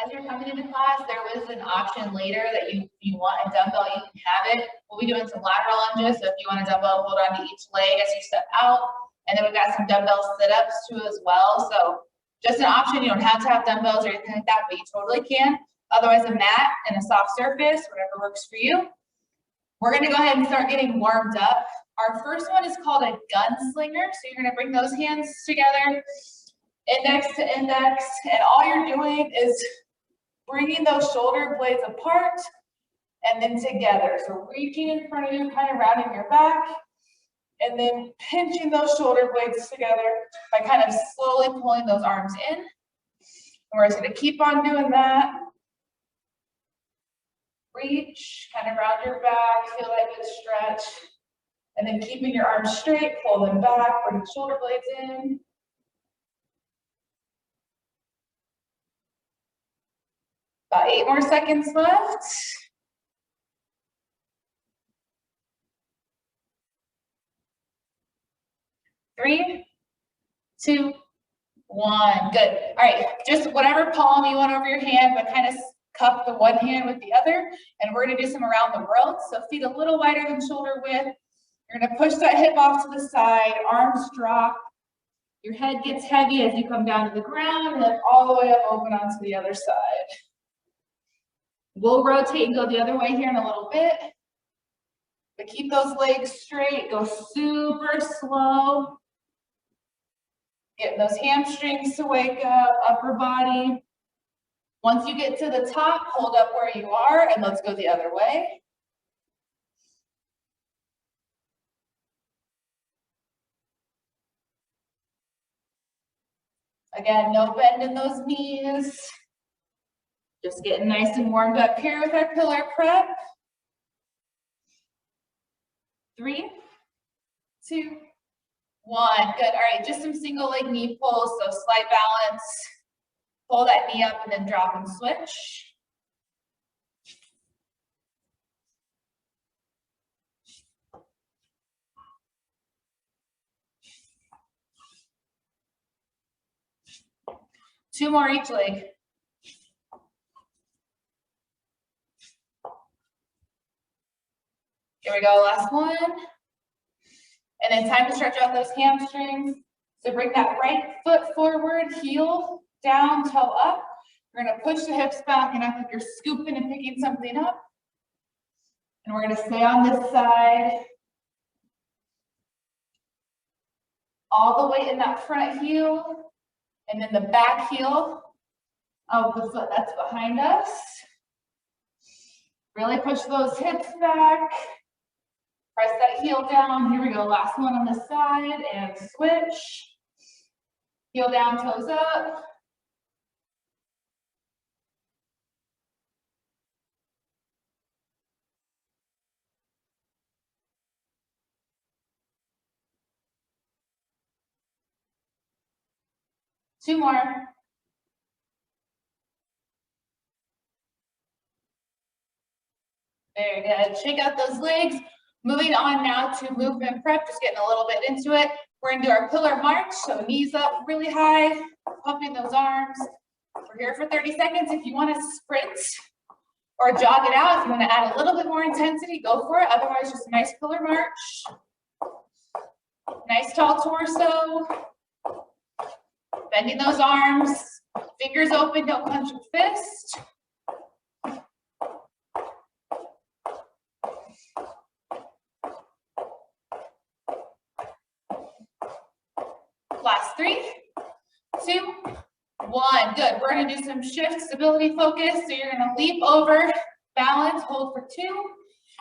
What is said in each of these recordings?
As you're coming into class, there was an option later that if you want a dumbbell, you can have it. We'll be doing some lateral lunges, so if you want a dumbbell, hold on to each leg as you step out. And then we've got some dumbbell sit-ups too as well. So just an option, you don't have to have dumbbells or anything like that, but you totally can. Otherwise, a mat and a soft surface, whatever works for you. We're gonna go ahead and start getting warmed up. Our first one is called a gunslinger. So you're gonna bring those hands together, index to index, and all you're doing is bringing those shoulder blades apart and then together. So reaching in front of you, kind of rounding your back, and then pinching those shoulder blades together by kind of slowly pulling those arms in. And we're just gonna keep on doing that. Reach, kind of round your back, feel that good stretch. And then keeping your arms straight, pull them back, bring the shoulder blades in. About 8 more seconds left. 3, 2, 1. Good. All right, just whatever palm you want over your hand, but kind of cup the one hand with the other. And we're gonna do some around the world. So feet a little wider than shoulder width. You're gonna push that hip off to the side, arms drop. Your head gets heavy as you come down to the ground, and then all the way up, open onto the other side. We'll rotate and go the other way here in a little bit. But keep those legs straight, go super slow. Getting those hamstrings to wake up, upper body. Once you get to the top, hold up where you are, and let's go the other way. Again, no bend in those knees. Just getting nice and warmed up here with our pillar prep. 3, 2, 1. Good. All right, just some single leg knee pulls, so slight balance. Pull that knee up and then drop and switch. Two more each leg. Here we go, last one. And then time to stretch out those hamstrings. So bring that right foot forward, heel down, toe up. You're gonna push the hips back and act like you're scooping and picking something up. And we're gonna stay on this side. All the weight in that front heel, and then the back heel of the foot that's behind us. Really push those hips back. Press that heel down. Here we go. Last one on this side and switch. Heel down, toes up. Two more. Very good. Shake out those legs. Moving on now to movement prep, just getting a little bit into it. We're gonna do our pillar march, so knees up really high, pumping those arms. We're here for 30 seconds. If you wanna sprint or jog it out, if you wanna add a little bit more intensity, go for it. Otherwise, just a nice pillar march. Nice tall torso. Bending those arms, fingers open, don't clench your fist. Last 3, 2, 1. Good. We're going to do some shift stability focus. So you're going to leap over, balance, hold for 2,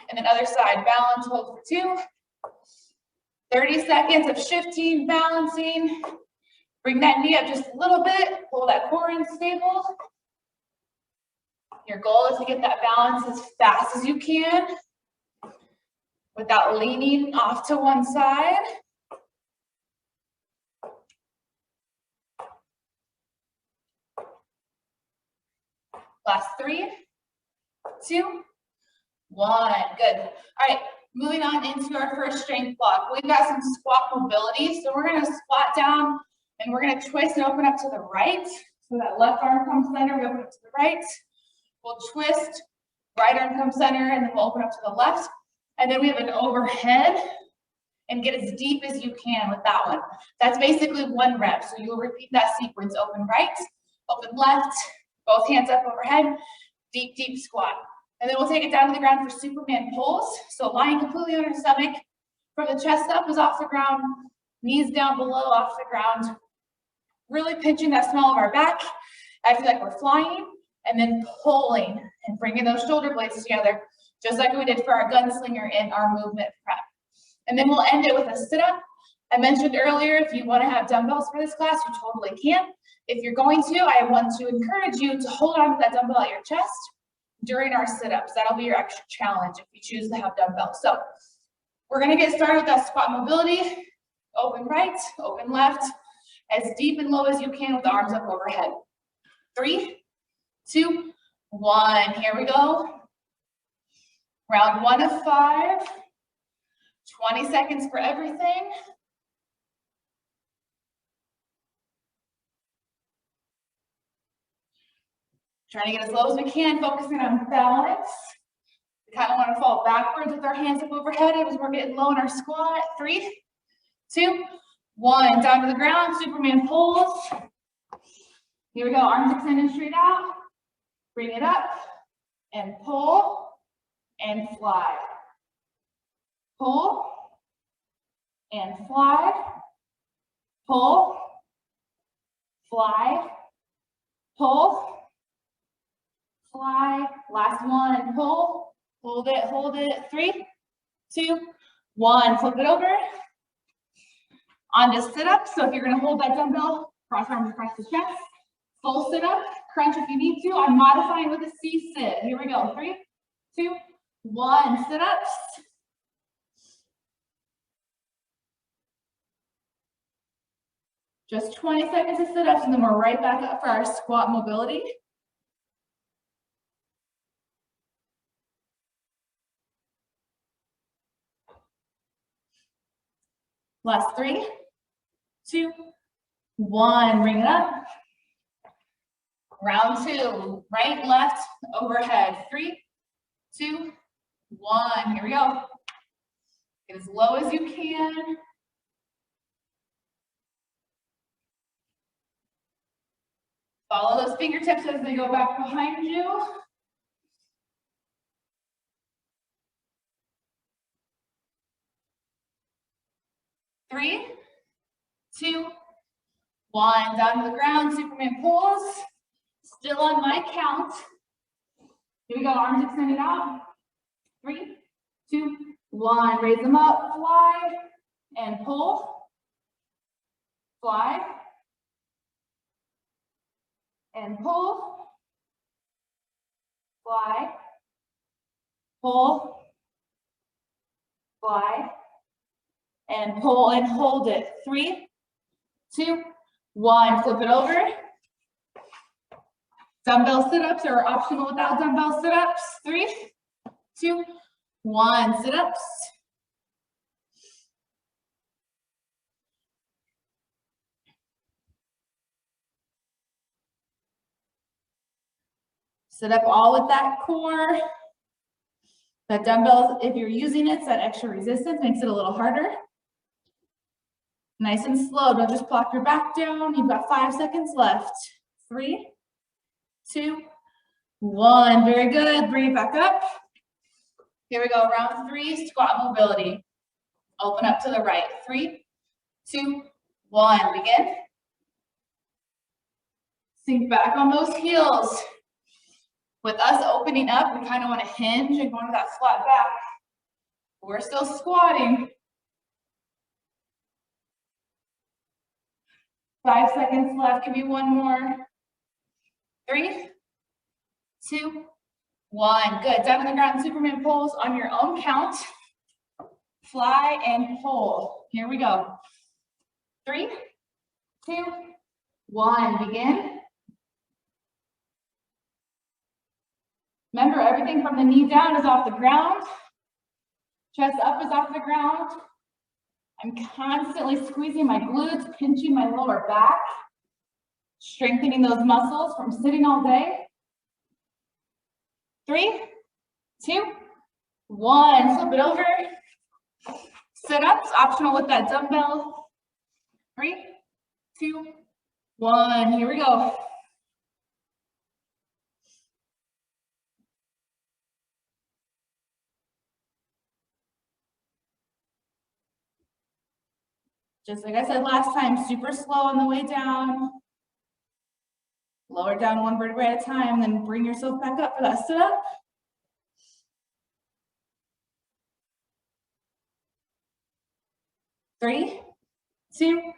and then other side, balance, hold for 2. 30 seconds of shifting, balancing. Bring that knee up just a little bit. Pull that core in stable. Your goal is to get that balance as fast as you can without leaning off to one side. Last 3, 2, 1. Good. All right, moving on into our first strength block. We've got some squat mobility. So we're going to squat down and we're going to twist and open up to the right. So that left arm comes center, we open up to the right. We'll twist, right arm comes center, and then we'll open up to the left. And then we have an overhead, and get as deep as you can with that one. That's basically 1 rep. So you'll repeat that sequence, open right, open left, both hands up overhead, deep, deep squat. And then we'll take it down to the ground for Superman pulls. So lying completely on your stomach, from the chest up is off the ground, knees down below off the ground, really pinching that small of our back, acting like we're flying, and then pulling and bringing those shoulder blades together, just like we did for our gunslinger in our movement prep. And then we'll end it with a sit-up. I mentioned earlier, if you want to have dumbbells for this class, you totally can. If you're going to, I want to encourage you to hold on to that dumbbell at your chest during our sit-ups. That'll be your extra challenge if you choose to have dumbbells. So we're going to get started with that squat mobility. Open right, open left, as deep and low as you can with the arms up overhead. 3, 2, 1. Here we go. Round 1 of 5. 20 seconds for everything. Trying to get as low as we can, focusing on balance. We kind of want to fall backwards with our hands up overhead as we're getting low in our squat. 3, 2, 1. Down to the ground, Superman pulls. Here we go, arms extended straight out. Bring it up and pull and fly. Pull and fly. Pull, fly, pull, fly. Last one, pull, hold it. 3, 2, 1. Flip it over. Onto sit-up. So if you're going to hold that dumbbell, cross arms across the chest. Full sit-up, crunch if you need to. I'm modifying with a C-sit. Here we go. 3, 2, 1. Sit-ups. Just 20 seconds of sit-ups, and then we're right back up for our squat mobility. Last 3, 2, 1. Bring it up. Round 2, right, left, overhead. 3, 2, 1. Here we go. Get as low as you can. Follow those fingertips as they go back behind you. Three, 2, 1. Down to the ground, Superman pulls. Still on my count. Here we go, arms extended out. 3, 2, 1. Raise them up, fly, and pull. Fly. And pull. Fly. Pull. Fly. And pull and hold it. 3, 2, 1. Flip it over. Dumbbell sit-ups are optional without dumbbell sit-ups. 3, 2, 1. Sit-ups. Sit up all with that core. That dumbbell, if you're using it, it's that extra resistance, makes it a little harder. Nice and slow, don't just plop your back down. You've got 5 seconds left. 3, 2, 1. Very good, bring it back up. Here we go, round 3, squat mobility. Open up to the right. 3, 2, 1, begin. Sink back on those heels. With us opening up, we kind of want to hinge and go into that flat back. We're still squatting. 5 seconds left, give me one more. 3, 2, 1. Good, down on the ground, Superman pulls on your own count. Fly and pull. Here we go. 3, 2, 1, begin. Remember, everything from the knee down is off the ground. Chest up is off the ground. I'm constantly squeezing my glutes, pinching my lower back. Strengthening those muscles from sitting all day. 3, 2, 1. Flip it over. Sit-ups, optional with that dumbbell. 3, 2, 1. Here we go. Just like I said last time, super slow on the way down. Lower down one vertebrae at a time, then bring yourself back up for that sit-up. 3, 2,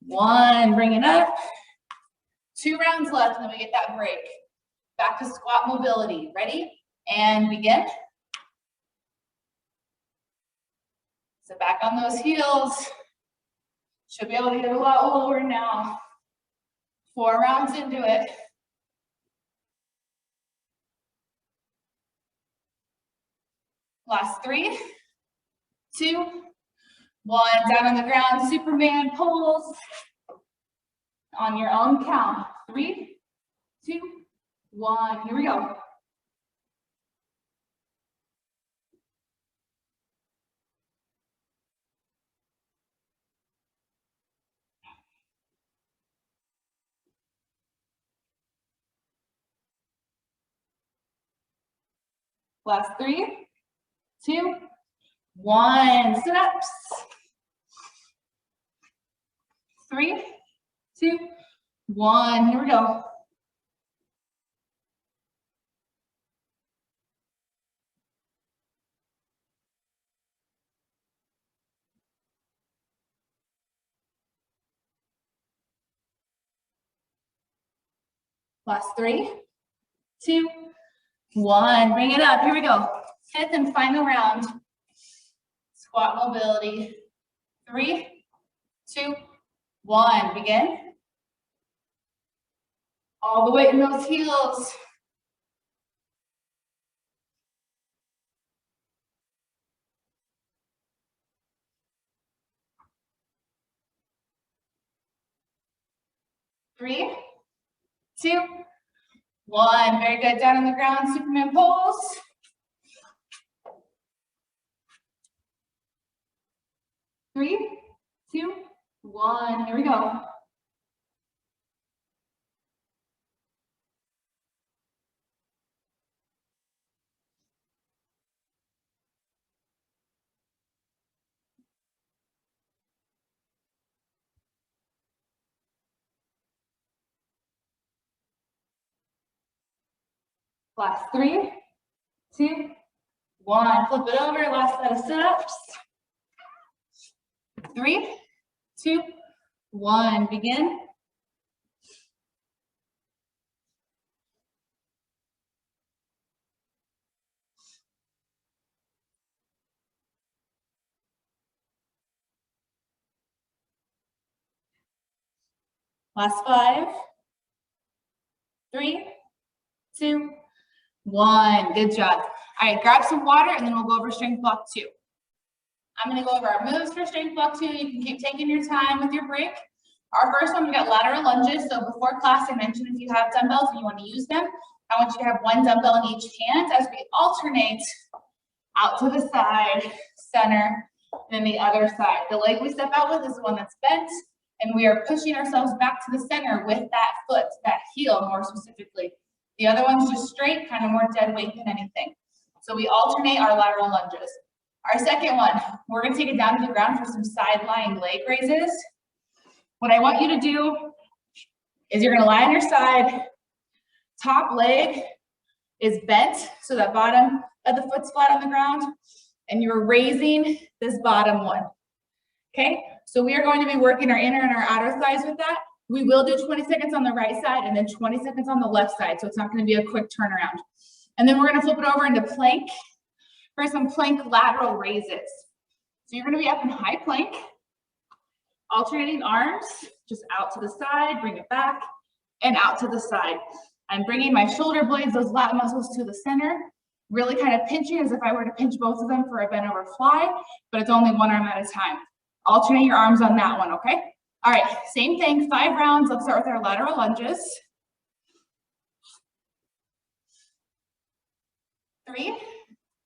1. Bring it up. 2 rounds left, and then we get that break. Back to squat mobility. Ready? And begin. So back on those heels. Should be able to get a lot lower now. 4 rounds into it. Last 3, 2, 1. Down on the ground, Superman pulls. On your own count. 3, 2, 1. Here we go. Last 3, 2, 1. Sit-ups. 3, 2, 1. Here we go. Last 3, 2, 1. Bring it up. Here we go. 5th and final round. Squat mobility. 3, 2, 1. Begin. All the weight in those heels. Three, 2, 1. Very good. Down on the ground, Superman pulls. 3, 2, 1. Here we go. Last 3, 2, 1. Flip it over. Last set of sit-ups. 3, 2, 1. Begin. Last 5, 3, 2, 1. Good job. All right, grab some water and then we'll go over strength block 2. I'm going to go over our moves for strength block 2. You can keep taking your time with your break. Our first one, we got lateral lunges. So before class, I mentioned if you have dumbbells and you want to use them, I want you to have one dumbbell in each hand as we alternate out to the side, center, and then the other side. The leg we step out with is the one that's bent, and we are pushing ourselves back to the center with that foot, that heel more specifically. The other one's just straight, kind of more dead weight than anything. So we alternate our lateral lunges. Our second one, we're going to take it down to the ground for some side lying leg raises. What I want you to do is you're going to lie on your side. Top leg is bent, so that bottom of the foot's flat on the ground, and you're raising this bottom one. Okay, so we are going to be working our inner and our outer thighs with that. We will do 20 seconds on the right side and then 20 seconds on the left side, so it's not going to be a quick turnaround. And then we're going to flip it over into plank for some plank lateral raises. So you're going to be up in high plank, alternating arms, just out to the side, bring it back, and out to the side. I'm bringing my shoulder blades, those lat muscles to the center, really kind of pinching as if I were to pinch both of them for a bent over fly, but it's only one arm at a time. Alternate your arms on that one, okay? All right, same thing, 5 rounds. Let's start with our lateral lunges. 3,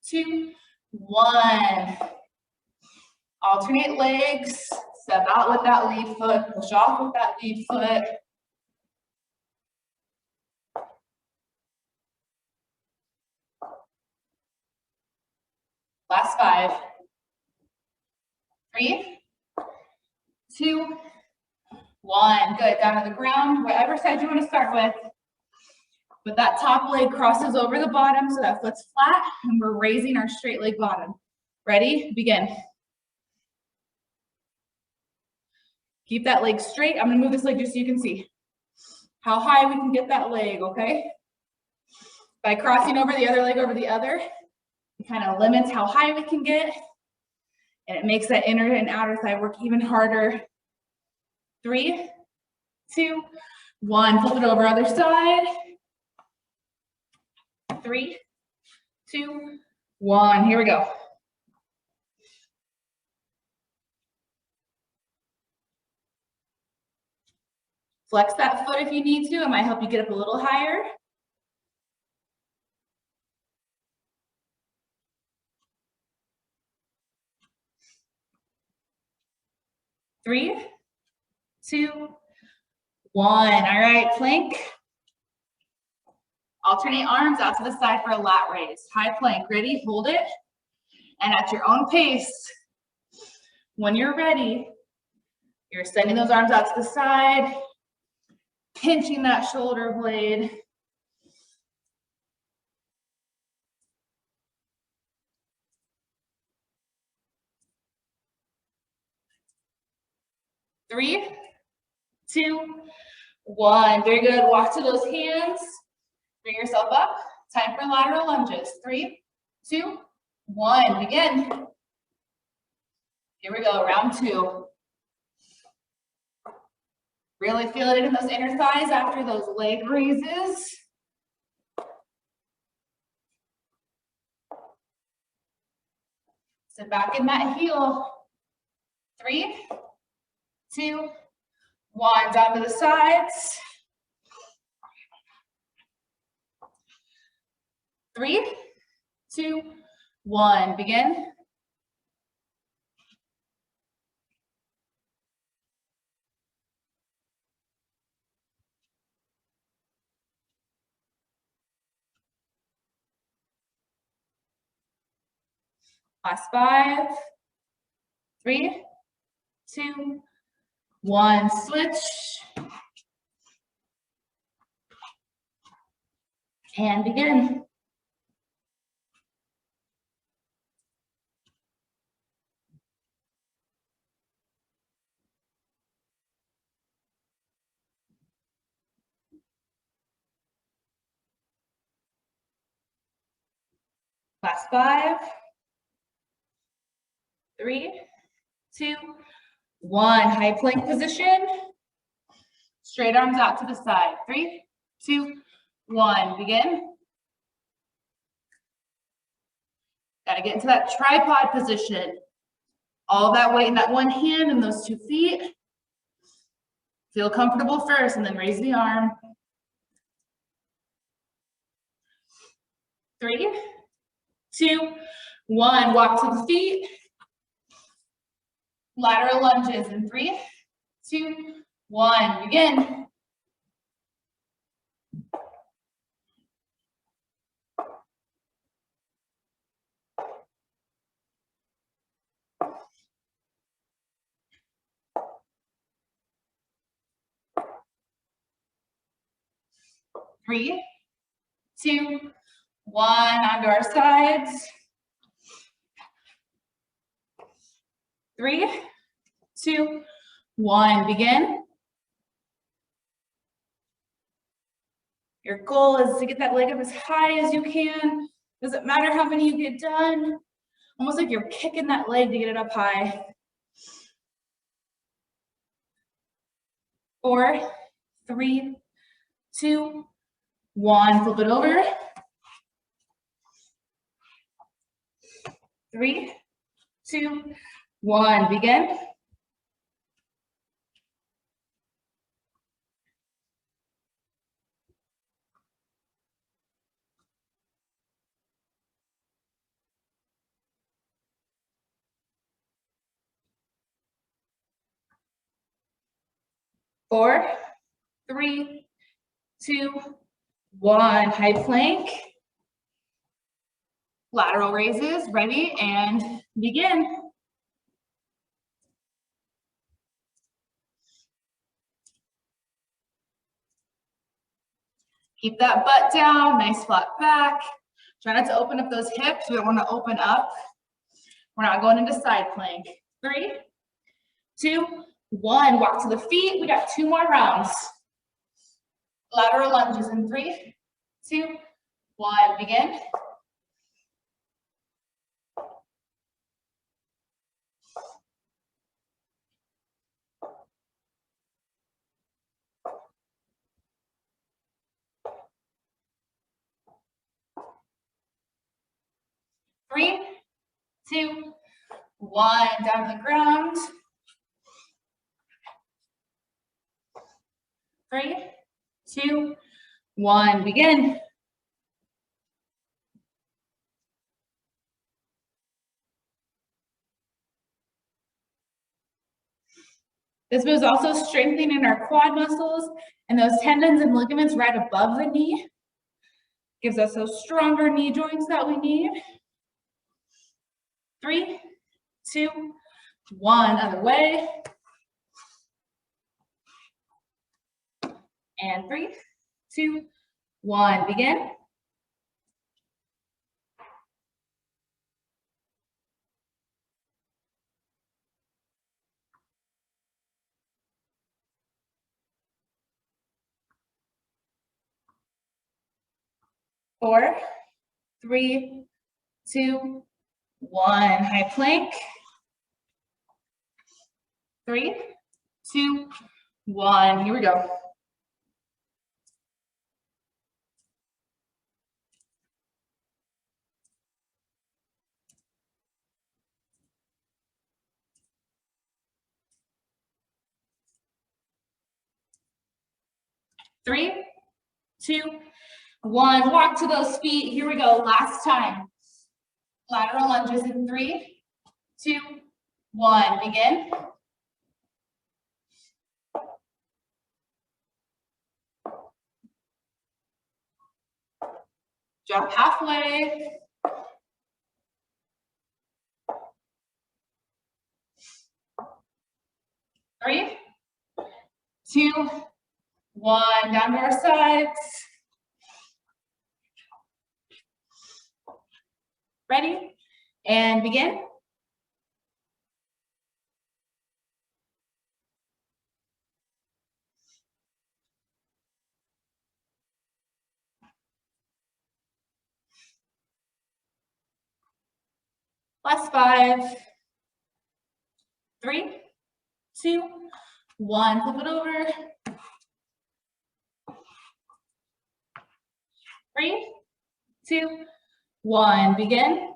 2, 1. Alternate legs, step out with that lead foot, push off with that lead foot. Last 5. 3, 2, 1. Good, down to the ground, whatever side you want to start with. But that top leg crosses over the bottom, so that foot's flat, and we're raising our straight leg bottom. Ready? Begin. Keep that leg straight. I'm gonna move this leg just so you can see how high we can get that leg, okay? By crossing over the other leg over the other, it kind of limits how high we can get, and it makes that inner and outer thigh work even harder. 3, 2, 1. Flip it over, other side. 3, 2, 1. Here we go. Flex that foot if you need to. It might help you get up a little higher. 3, 2, 1. All right, plank. Alternate arms out to the side for a lat raise. High plank. Ready? Hold it. And at your own pace, when you're ready, you're sending those arms out to the side, pinching that shoulder blade. Three, 2, 1. Very good. Walk to those hands. Bring yourself up. Time for lateral lunges. 3, 2, 1. Begin. Here we go. Round 2. Really feel it in those inner thighs after those leg raises. Sit back in that heel. 3, 2, 1. Down to the sides. 3, 2, 1. Begin. Last 5, 3, 2, 1. Switch. And begin. Last 5, 3, 2, 1. High plank position. Straight arms out to the side. 3, 2, 1. Begin. Got to get into that tripod position. All that weight in that one hand and those 2 feet. Feel comfortable first and then raise the arm. 3, 2, 1. Walk to the feet. Lateral lunges in 3, 2, 1. Begin. Three, 2, 1. Onto our sides. 3, 2, 1. Begin. Your goal is to get that leg up as high as you can. Doesn't matter how many you get done. Almost like you're kicking that leg to get it up high. 4, 3, 2, 1. Flip it over. 3, 2, 1. Begin. 4, 3, 2, 1. High plank. Lateral raises, ready, and begin. Keep that butt down, nice flat back. Try not to open up those hips. We don't want to open up. We're not going into side plank. 3, 2, 1. Walk to the feet. We got 2 more rounds. Lateral lunges in 3, 2, 1. Begin. Three, 2, 1. Down to the ground. 3, 2, 1. Begin. This move is also strengthening our quad muscles and those tendons and ligaments right above the knee. Gives us those stronger knee joints that we need. 3, 2, 1. Other way. And 3, 2, 1. Begin. Four, 3, 2, 1. High plank. 3, 2, 1. Here we go. Three, 2, 1. Walk to those feet. Here we go. Last time. Lateral lunges in 3, 2, 1. Begin. Drop halfway. 3, 2, 1. Down to our sides. Ready? And begin. Last 5, 3, 2, 1. Flip it over. 3, 2, 1. Begin.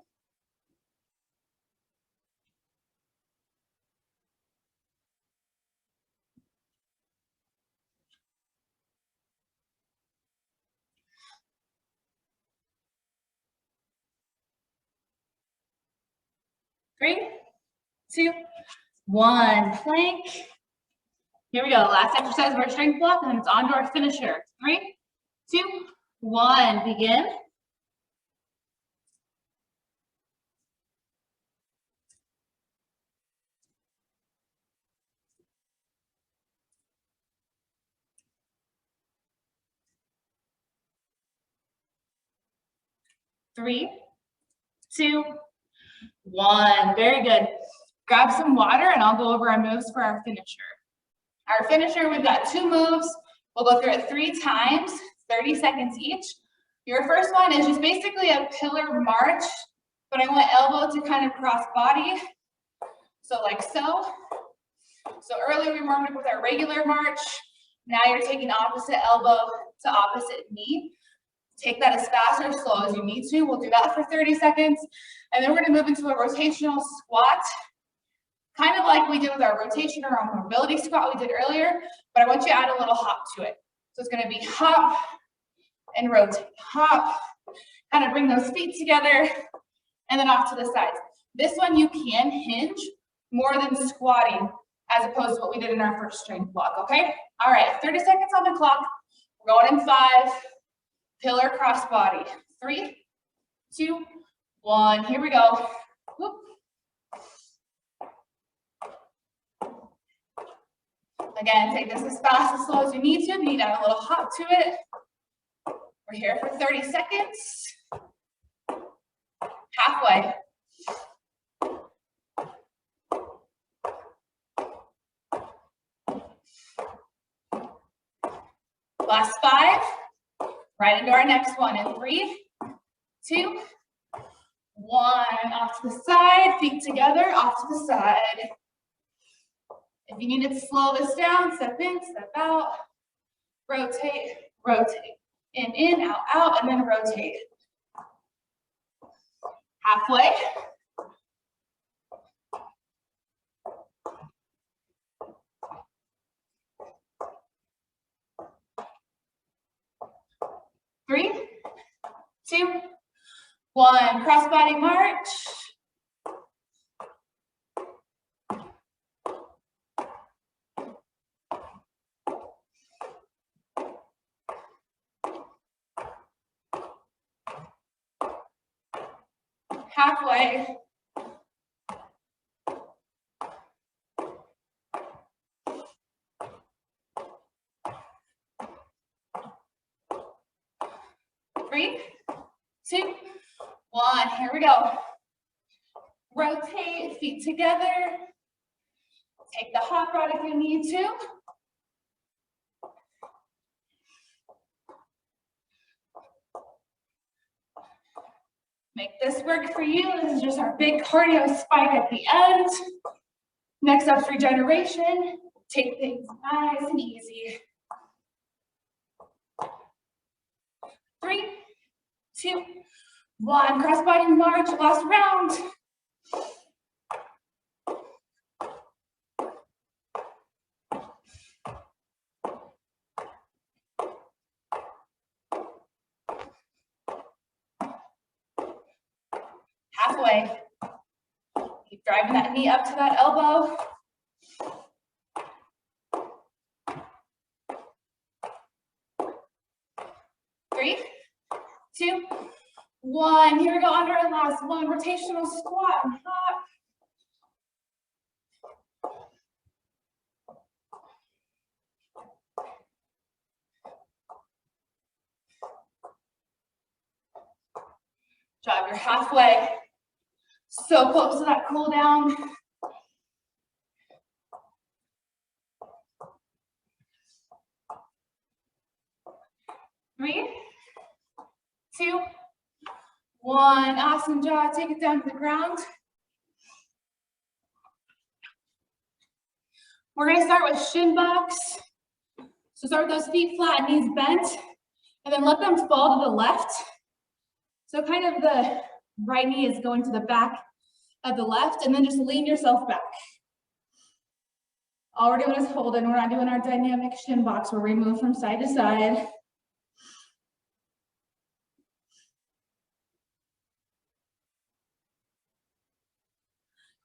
Three, 2, 1. Plank. Here we go. Last exercise of our strength block, and then it's on to our finisher. 3, 2, 1. Begin. Three, 2, 1. Very good. Grab some water and I'll go over our moves for our finisher. Our finisher, we've got 2 moves. We'll go through it 3 times, 30 seconds each. Your first one is just basically a pillar march, but I want elbow to kind of cross body. So like so. So earlier we warmed up with our regular march. Now you're taking opposite elbow to opposite knee. Take that as fast or slow as you need to. We'll do that for 30 seconds. And then we're gonna move into a rotational squat, kind of like we did with our rotation or our mobility squat we did earlier, but I want you to add a little hop to it. So it's gonna be hop and rotate, hop, kind of bring those feet together, and then off to the sides. This one you can hinge more than squatting as opposed to what we did in our first strength block, okay? All right, 30 seconds on the clock. We're going in 5, pillar cross body. 3, 2, 1, here we go. Whoop. Again, take this as fast, as slow as you need to. If you need to add a little hop to it. We're here for 30 seconds. Halfway. Last 5. Right into our next one in 3, 2, 1. Off to the side, feet together, off to the side. If you need to slow this down, step in, step out, rotate, rotate. In, out, and then rotate. Halfway. Three, 2, 1. Crossbody march. Halfway. Three, 2, 1. Here we go. Rotate, feet together. Take the hop rod if you need to. Make this work for you. This is just our big cardio spike at the end. Next up's regeneration. Take things nice and easy. 3, 2, 1. Crossbody march, last round. Halfway. Keep driving that knee up to that elbow. Three, 2, 1. Here we go under our last one. Rotational squat and hop. Job, you're halfway. So close to that cool down. Three, 2, 1. Awesome job. Take it down to the ground. We're going to start with shin box. So start with those feet flat, knees bent, and then let them fall to the left. So kind of the right knee is going to the back of the left, and then just lean yourself back. All we're doing is holding. We're not doing our dynamic shin box where we move from side to side.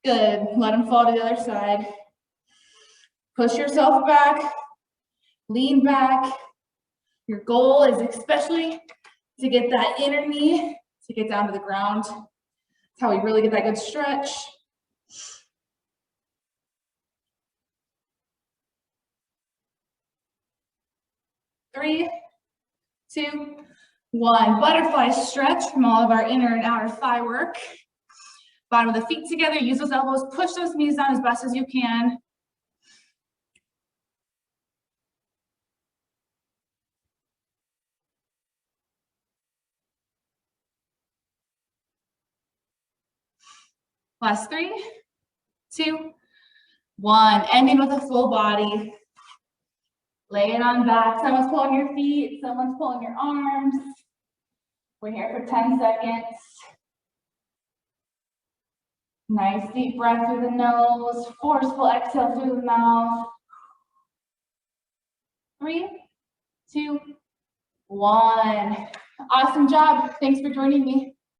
Good. Let them fall to the other side. Push yourself back. Lean back. Your goal is especially to get that inner knee to get down to the ground. That's how we really get that good stretch. Three, 2, 1. Butterfly stretch from all of our inner and outer thigh work. Bottom of the feet together. Use those elbows. Push those knees down as best as you can. Last 3, 2, 1. Ending with a full body. Lay it on back. Someone's pulling your feet. Someone's pulling your arms. We're here for 10 seconds. Nice deep breath through the nose. Forceful exhale through the mouth. 3, 2, 1. Awesome job. Thanks for joining me.